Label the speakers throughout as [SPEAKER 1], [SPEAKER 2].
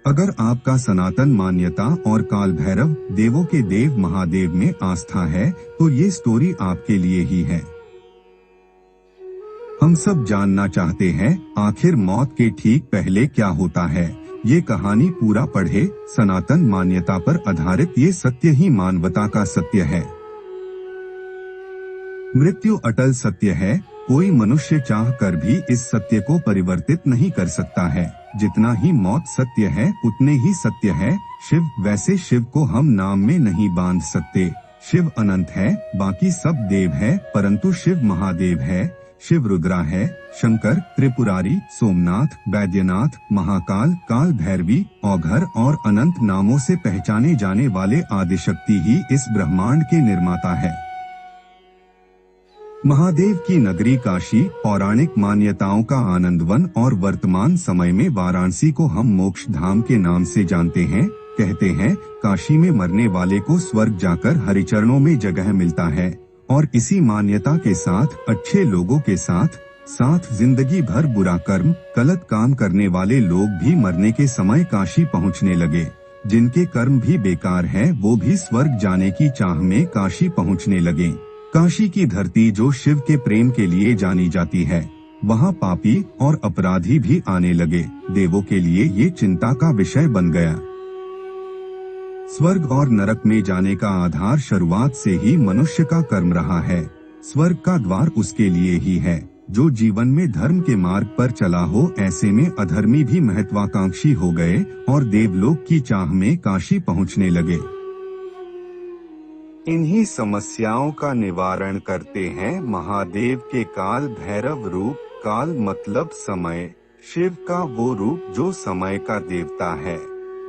[SPEAKER 1] अगर आपका सनातन मान्यता और काल भैरव देवों के देव महादेव में आस्था है तो ये स्टोरी आपके लिए ही है। हम सब जानना चाहते हैं आखिर मौत के ठीक पहले क्या होता है। ये कहानी पूरा पढ़े। सनातन मान्यता पर आधारित ये सत्य ही मानवता का सत्य है। मृत्यु अटल सत्य है। कोई मनुष्य चाह कर भी इस सत्य को परिवर्तित नहीं कर सकता है। जितना ही मौत सत्य है उतने ही सत्य है शिव। वैसे शिव को हम नाम में नहीं बांध सकते। शिव अनंत है, बाकी सब देव है, परंतु शिव महादेव है। शिव रुद्रा है, शंकर, त्रिपुरारी, सोमनाथ, वैद्यनाथ, महाकाल, काल भैरवी, औघर और अनंत नामों से पहचाने जाने वाले आदिशक्ति ही इस ब्रह्मांड के निर्माता है। महादेव की नगरी काशी पौराणिक मान्यताओं का आनंदवन और वर्तमान समय में वाराणसी को हम मोक्ष धाम के नाम से जानते हैं। कहते हैं काशी में मरने वाले को स्वर्ग जाकर हरिचरणों में जगह मिलता है और इसी मान्यता के साथ अच्छे लोगों के साथ जिंदगी भर बुरा कर्म गलत काम करने वाले लोग भी मरने के समय काशी पहुंचने लगे। जिनके कर्म भी बेकार हैं वो भी स्वर्ग जाने की चाह में काशी पहुंचने लगे। काशी की धरती जो शिव के प्रेम के लिए जानी जाती है, वहाँ पापी और अपराधी भी आने लगे। देवों के लिए ये चिंता का विषय बन गया। स्वर्ग और नरक में जाने का आधार शुरुआत से ही मनुष्य का कर्म रहा है। स्वर्ग का द्वार उसके लिए ही है जो जीवन में धर्म के मार्ग पर चला हो। ऐसे में अधर्मी भी महत्वाकांक्षी हो गए और देवलोक की चाह में काशी पहुंचने लगे। इन्हीं समस्याओं का निवारण करते हैं महादेव के काल भैरव रूप। काल मतलब समय, शिव का वो रूप जो समय का देवता है।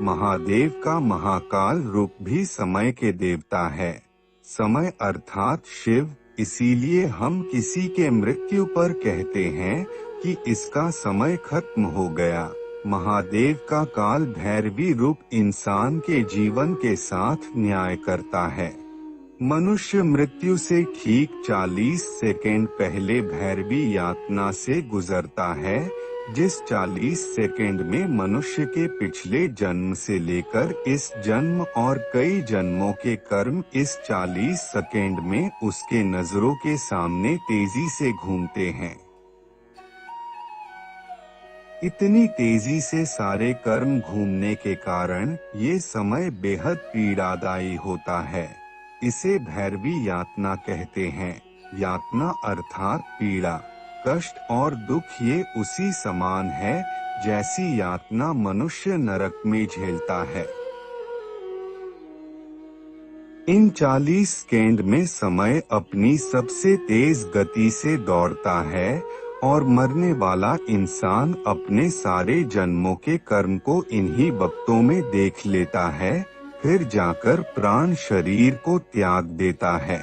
[SPEAKER 1] महादेव का महाकाल रूप भी समय के देवता है। समय अर्थात शिव, इसीलिए हम किसी के मृत्यु पर कहते हैं कि इसका समय खत्म हो गया। महादेव का काल भैरवी रूप इंसान के जीवन के साथ न्याय करता है। मनुष्य मृत्यु से ठीक 40 सेकंड पहले भैरवी यातना से गुजरता है, जिस 40 सेकंड में मनुष्य के पिछले जन्म से लेकर इस जन्म और कई जन्मों के कर्म इस 40 सेकंड में उसके नजरों के सामने तेजी से घूमते हैं। इतनी तेजी से सारे कर्म घूमने के कारण ये समय बेहद पीड़ादायी होता है। इसे भैरवी यातना कहते हैं। यातना अर्थात पीड़ा, कष्ट और दुख। ये उसी समान है जैसी यातना मनुष्य नरक में झेलता है। इन 40 सेकंड में समय अपनी सबसे तेज गति से दौड़ता है और मरने वाला इंसान अपने सारे जन्मों के कर्म को इन्हीं वक्तों में देख लेता है, फिर जाकर प्राण शरीर को त्याग देता है।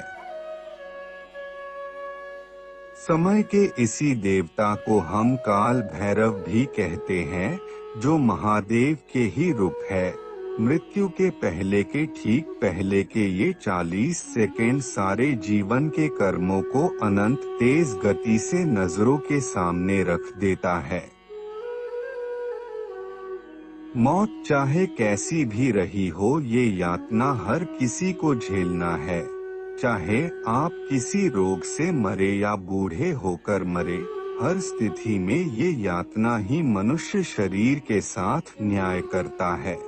[SPEAKER 1] समय के इसी देवता को हम काल भैरव भी कहते हैं, जो महादेव के ही रूप है। मृत्यु के पहले के ठीक पहले के ये 40 सेकंड सारे जीवन के कर्मों को अनंत तेज गति से नजरों के सामने रख देता है। मौत चाहे कैसी भी रही हो, ये यातना हर किसी को झेलना है। चाहे आप किसी रोग से मरे या बूढ़े होकर मरे, हर स्थिति में ये यातना ही मनुष्य शरीर के साथ न्याय करता है।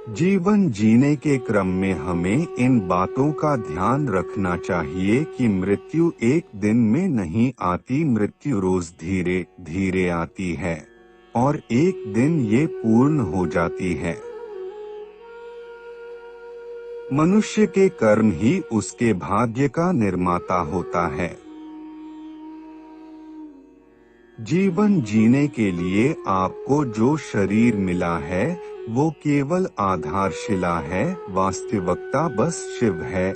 [SPEAKER 1] जीवन जीने के क्रम में हमें इन बातों का ध्यान रखना चाहिए कि मृत्यु एक दिन में नहीं आती। मृत्यु रोज धीरे धीरे आती है और एक दिन ये पूर्ण हो जाती है। मनुष्य के कर्म ही उसके भाग्य का निर्माता होता है। जीवन जीने के लिए आपको जो शरीर मिला है वो केवल आधारशिला है। वास्तविकता बस शिव है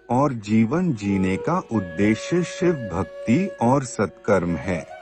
[SPEAKER 1] और जीवन जीने का उद्देश्य शिव भक्ति और सत्कर्म है।